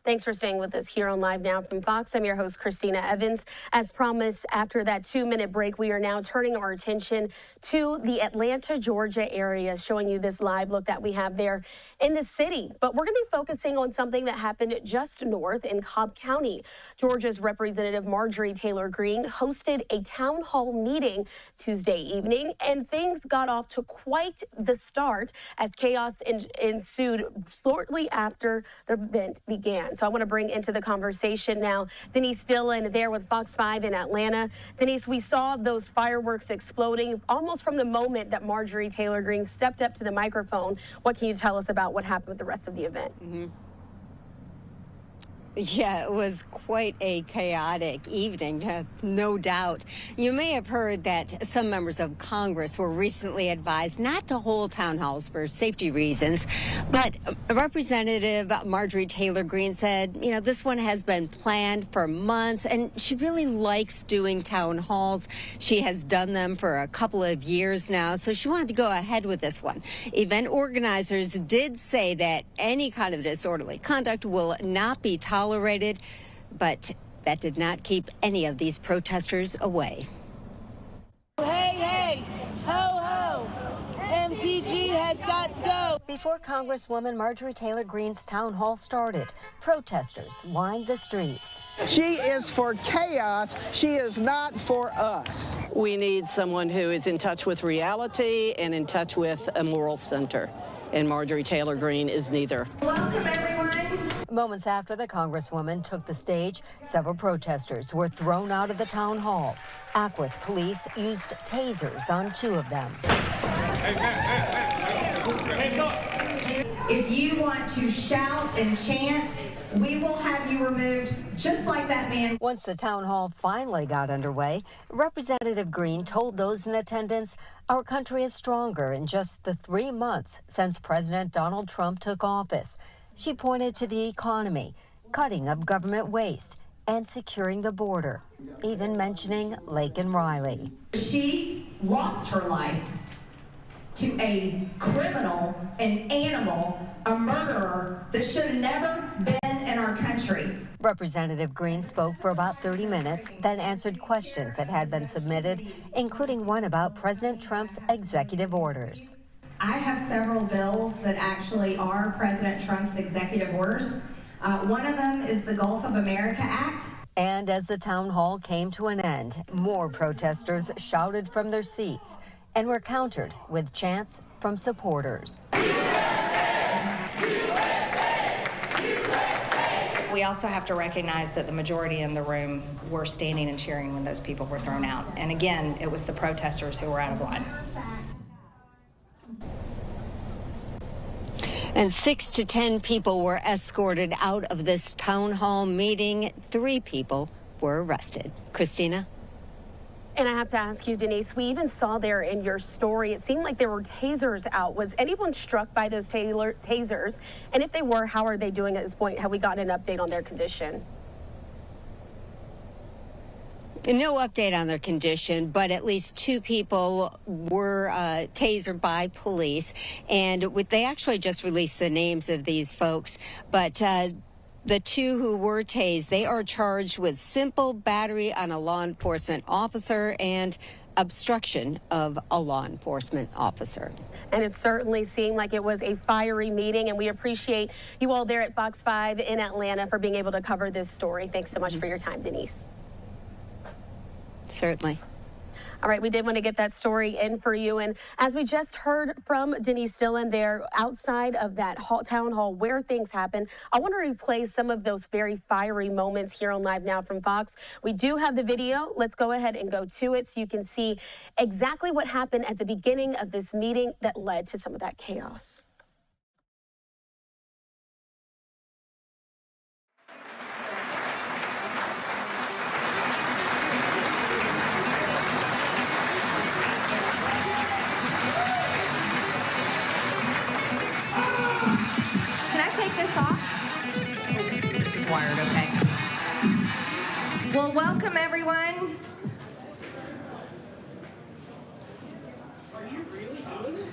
Thanks for staying with us here on Live Now from Fox. I'm your host, Christina Evans. As promised, after that 2-minute break, we are now turning our attention to the Atlanta, Georgia area, showing you this live look that we have there in the city. But we're going to be focusing on something that happened just north in Cobb County. Georgia's Representative Marjorie Taylor Greene hosted a town hall meeting Tuesday evening, and things got off to quite the start as chaos ensued shortly after the event began. So I want to bring into the conversation now Denise Dillon there with Fox 5 in Atlanta. Denise, we saw those fireworks exploding almost from the moment that Marjorie Taylor Greene stepped up to the microphone. What can you tell us about what happened with the rest of the event? Yeah, it was quite a chaotic evening, no doubt. You may have heard that some members of Congress were recently advised not to hold town halls for safety reasons. But Representative Marjorie Taylor Greene said, you know, this one has been planned for months, and she really likes doing town halls. She has done them for a couple of years now, so she wanted to go ahead with this one. Event organizers did say that any kind of disorderly conduct will not be tolerated, but that did not keep any of these protesters away. Hey, hey, ho, ho, MTG has got to go. Before Congresswoman Marjorie Taylor Greene's town hall started, protesters lined the streets. She is for chaos. She is not for us. We need someone who is in touch with reality and in touch with a moral center. And Marjorie Taylor Greene is neither. Welcome, everyone. Moments after the Congresswoman took the stage, several protesters were thrown out of the town hall. Acworth Police used tasers on 2 of them. If you want to shout and chant, we will have you removed just like that man. Once the town hall finally got underway, Representative Greene told those in attendance, our country is stronger in just the 3 months since President Donald Trump took office. She pointed to the economy, cutting of government waste, and securing the border, even mentioning Lake and Riley. She lost her life to a criminal, an animal, a murderer that should have never been in our country. Representative Greene spoke for about 30 minutes, then answered questions that had been submitted, including one about President Trump's executive orders. I have several bills that actually are President Trump's executive orders. One of them is the Gulf of America Act. And as the town hall came to an end, more protesters shouted from their seats and were countered with chants from supporters. USA! USA! USA! We also have to recognize that the majority in the room were standing and cheering when those people were thrown out. And again, it was the protesters who were out of line. And 6 to 10 people were escorted out of this town hall meeting. 3 people were arrested. Christina? And I have to ask you, Denise, we even saw there in your story, it seemed like there were tasers out. Was anyone struck by those tasers? And if they were, how are they doing at this point? Have we gotten an update on their condition? No update on their condition, but at least 2 people were tasered by police. And they actually just released the names of these folks. But the 2 who were tased, they are charged with simple battery on a law enforcement officer and obstruction of a law enforcement officer. And it certainly seemed like it was a fiery meeting, and we appreciate you all there at Fox 5 in Atlanta for being able to cover this story. Thanks so much for your time, Denise. Certainly. All right, we did want to get that story in for you. And as we just heard from Denise Dillon there outside of that town hall where things happen, I want to replay some of those very fiery moments here on Live Now from Fox. We do have the video. Let's go ahead and go to it so you can see exactly what happened at the beginning of this meeting that led to some of that chaos. Wired, okay. Well, welcome everyone. Are you really doing this?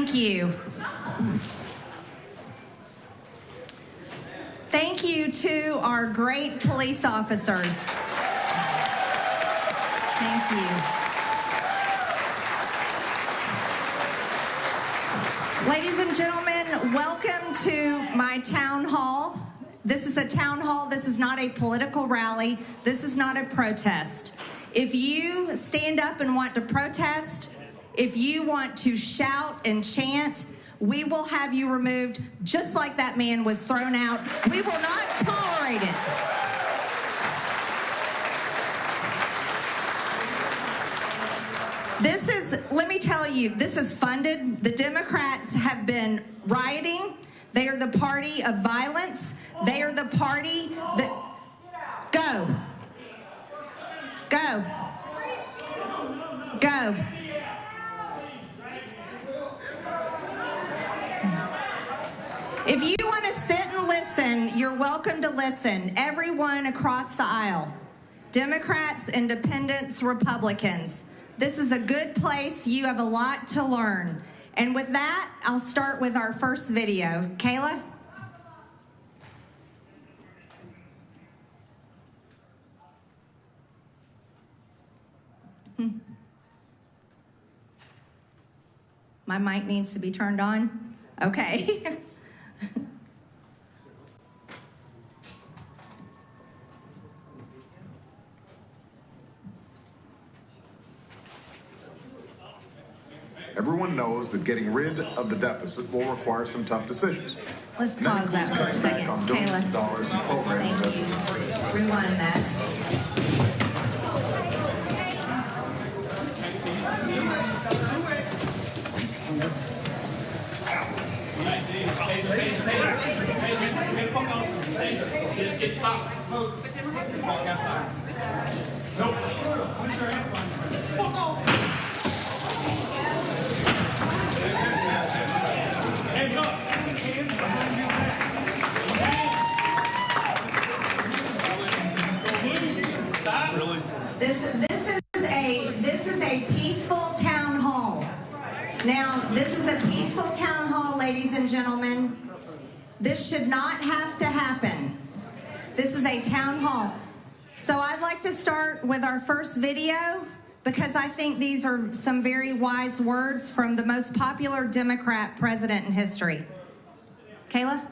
Thank you. Thank you to our great police officers. Thank you. Ladies and gentlemen, welcome to my town hall. This is a town hall. This is not a political rally. This is not a protest. If you stand up and want to protest, if you want to shout and chant, we will have you removed just like that man was thrown out. We will not tolerate it. This is, let me tell you, this is funded. The Democrats have been rioting. They are the party of violence. They are the party that... Go. Go. Go. If you want to sit and listen, you're welcome to listen. Everyone across the aisle. Democrats, Independents, Republicans. This is a good place. You have a lot to learn. And with that, I'll start with our first video. Kayla? My mic needs to be turned on? Okay. Everyone knows that getting rid of the deficit will require some tough decisions. Let's pause that for a second, Kayla. Dollars in programs Thank you. Rewind that. This is a peaceful town hall. Now, this is a peaceful town hall, ladies and gentlemen. This should not have to happen. This is a town hall. So I'd like to start with our first video because I think these are some very wise words from the most popular Democrat president in history. Kayla?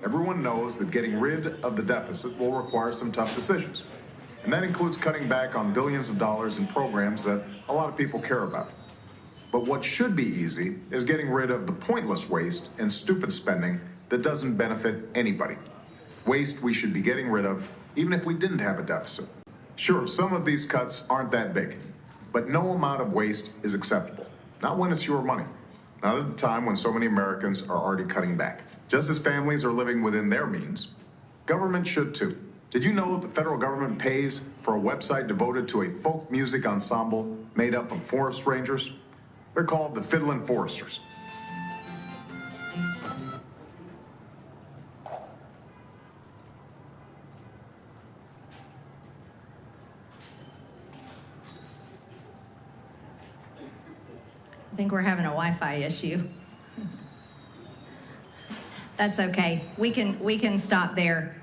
Everyone knows that getting rid of the deficit will require some tough decisions. And that includes cutting back on billions of dollars in programs that a lot of people care about. But what should be easy is getting rid of the pointless waste and stupid spending that doesn't benefit anybody. Waste we should be getting rid of even if we didn't have a deficit. Sure, some of these cuts aren't that big, but no amount of waste is acceptable. Not when it's your money. Not at a time when so many Americans are already cutting back. Just as families are living within their means, government should too. Did you know the federal government pays for a website devoted to a folk music ensemble made up of forest rangers? They're called the Fiddlin' Foresters. I think we're having a Wi-Fi issue. That's okay. We can stop there.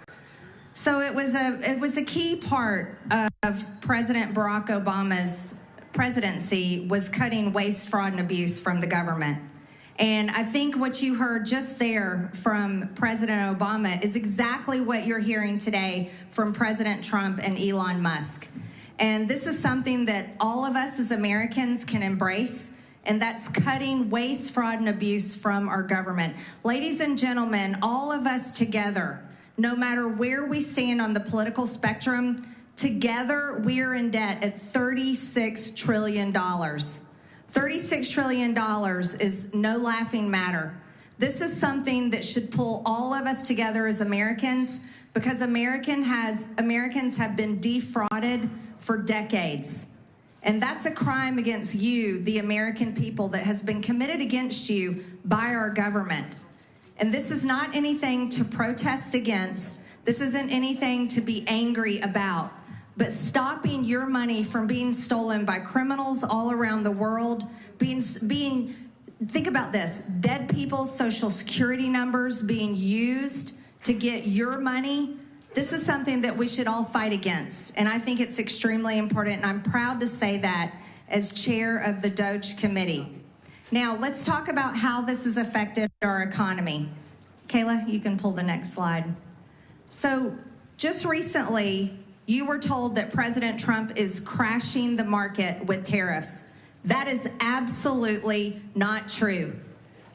So it was a key part of President Barack Obama's presidency was cutting waste, fraud, and abuse from the government. And I think what you heard just there from President Obama is exactly what you're hearing today from President Trump and Elon Musk. And this is something that all of us as Americans can embrace, and that's cutting waste, fraud, and abuse from our government. Ladies and gentlemen, all of us together, no matter where we stand on the political spectrum, together we are in debt at $36 trillion. $36 trillion is no laughing matter. This is something that should pull all of us together as Americans, because Americans have been defrauded for decades. And that's a crime against you, the American people, that has been committed against you by our government. And this is not anything to protest against. This isn't anything to be angry about. but stopping your money from being stolen by criminals all around the world, think about this, dead people's social security numbers being used to get your money. This is something that we should all fight against, and I think it's extremely important, and I'm proud to say that as chair of the DOJ committee. Now, let's talk about how this has affected our economy. Kayla, you can pull the next slide. So, just recently, you were told that President Trump is crashing the market with tariffs. That is absolutely not true.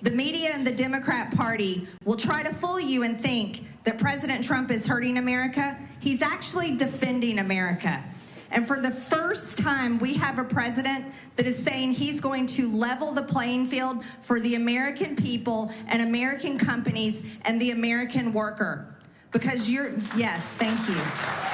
The media and the Democrat Party will try to fool you and think that President Trump is hurting America. He's actually defending America. And for the first time, we have a president that is saying he's going to level the playing field for the American people and American companies and the American worker. Because yes, thank you.